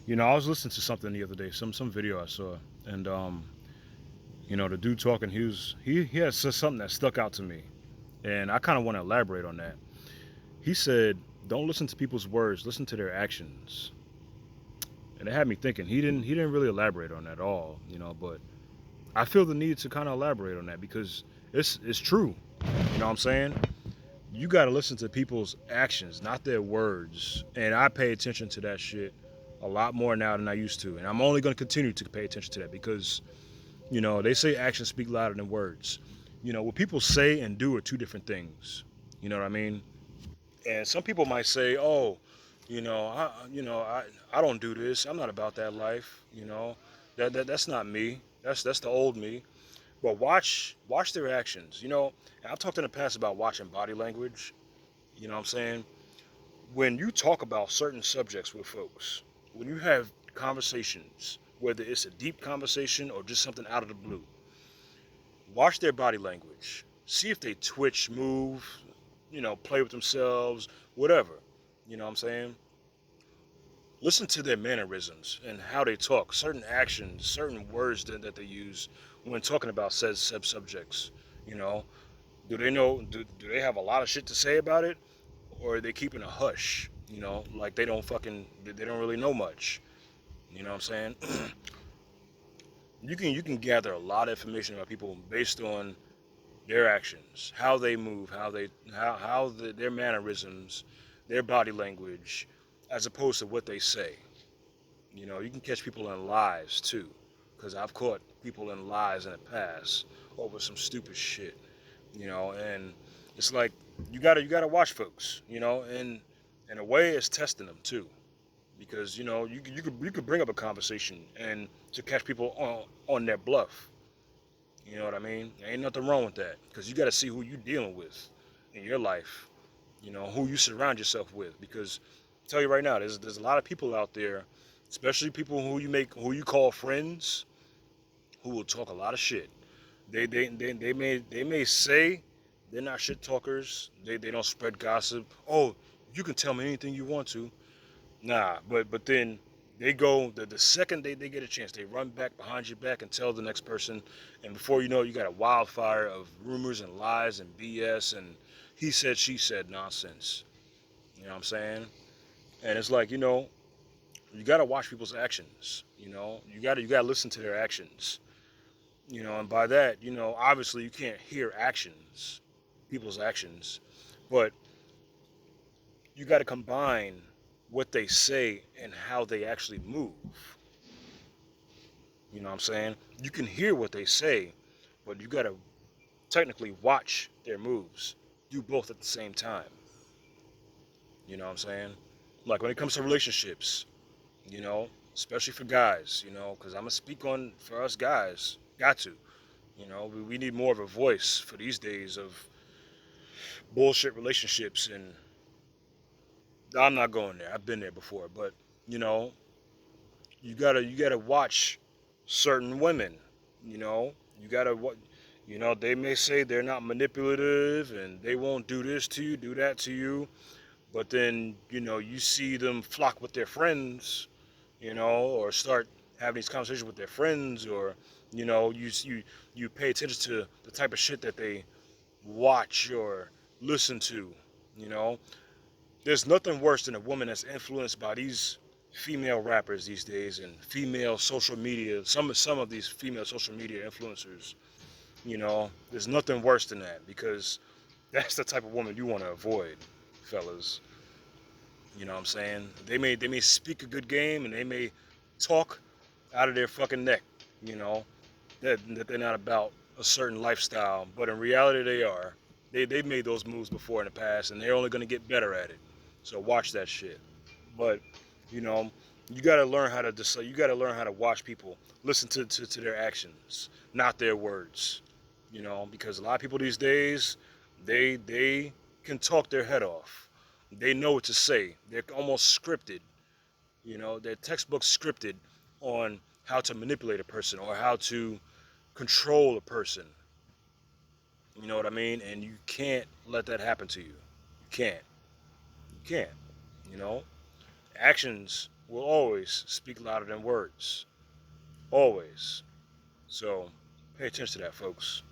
I was listening to something the other day, some video I saw, and the dude talking, he had said something that stuck out to me, and I kind of want to elaborate on that. He said, "Don't listen to people's words, listen to their actions," and it had me thinking. He didn't really elaborate on that at all, but I feel the need to kind of elaborate on that because it's true. You know what I'm saying? You got to listen to people's actions, not their words. And I pay attention to that shit a lot more now than I used to. And I'm only going to continue to pay attention to that because, they say actions speak louder than words. What people say and do are two different things. You know what I mean? And some people might say, "Oh, I don't do this. I'm not about that life." That's not me. That's the old me. But watch their actions. And I've talked in the past about watching body language. You know what I'm saying? When you talk about certain subjects with folks, when you have conversations, whether it's a deep conversation or just something out of the blue, watch their body language. See if they twitch, move, play with themselves, whatever. You know what I'm saying? Listen to their mannerisms and how they talk, certain actions, certain words that they use when talking about said subjects. You know, do they have a lot of shit to say about it, or are they keeping a hush? Like they don't really know much. You know what I'm saying? You can gather a lot of information about people based on their actions, how they move, their mannerisms, their body language, as opposed to what they say. You can catch people in lies too, because I've caught people in lies in the past over some stupid shit. And it's like you gotta watch folks. And in a way, it's testing them too, because you could bring up a conversation and to catch people on their bluff. You know what I mean? There ain't nothing wrong with that, because you got to see who you dealing with in your life. Who you surround yourself with, because I tell you right now, there's a lot of people out there, especially people who you call friends, who will talk a lot of shit. They may say they're not shit talkers. They don't spread gossip. Oh, you can tell me anything you want to. Nah, but then they go the second they get a chance, they run back behind your back and tell the next person, and before you know it, you got a wildfire of rumors and lies and BS and he said she said nonsense. You know what I'm saying? And it's like, you gotta watch people's actions. You gotta listen to their actions. And by that, obviously you can't hear actions, people's actions, but you gotta combine what they say and how they actually move. You know what I'm saying? You can hear what they say, but you gotta technically watch their moves. Do both at the same time. You know what I'm saying? Like when it comes to relationships, especially for guys, because I'm gonna speak on for us guys. Got to. We need more of a voice for these days of bullshit relationships, and I'm not going there. I've been there before, but you know, you gotta watch certain women. You gotta what. They may say they're not manipulative and they won't do this to you, do that to you, but then you see them flock with their friends, or start having these conversations with their friends, or you pay attention to the type of shit that they watch or listen to. You know, there's nothing worse than a woman that's influenced by these female rappers these days and female social media. Some of these female social media influencers. There's nothing worse than that, because that's the type of woman you want to avoid, fellas. You know what I'm saying? They may speak a good game and they may talk out of their fucking neck. You know that they're not about a certain lifestyle, but in reality they are. They've made those moves before in the past, and they're only gonna get better at it. So watch that shit. But you know, you gotta learn how to decide. You gotta learn how to watch people, listen to their actions, not their words. Because a lot of people these days, they can talk their head off. They know what to say. They're almost scripted. They're textbook scripted on how to manipulate a person or how to control a person. You know what I mean? And you can't let that happen to you. You can't. You can't. You know? Actions. will always speak louder than words. Always. So pay attention to that, folks.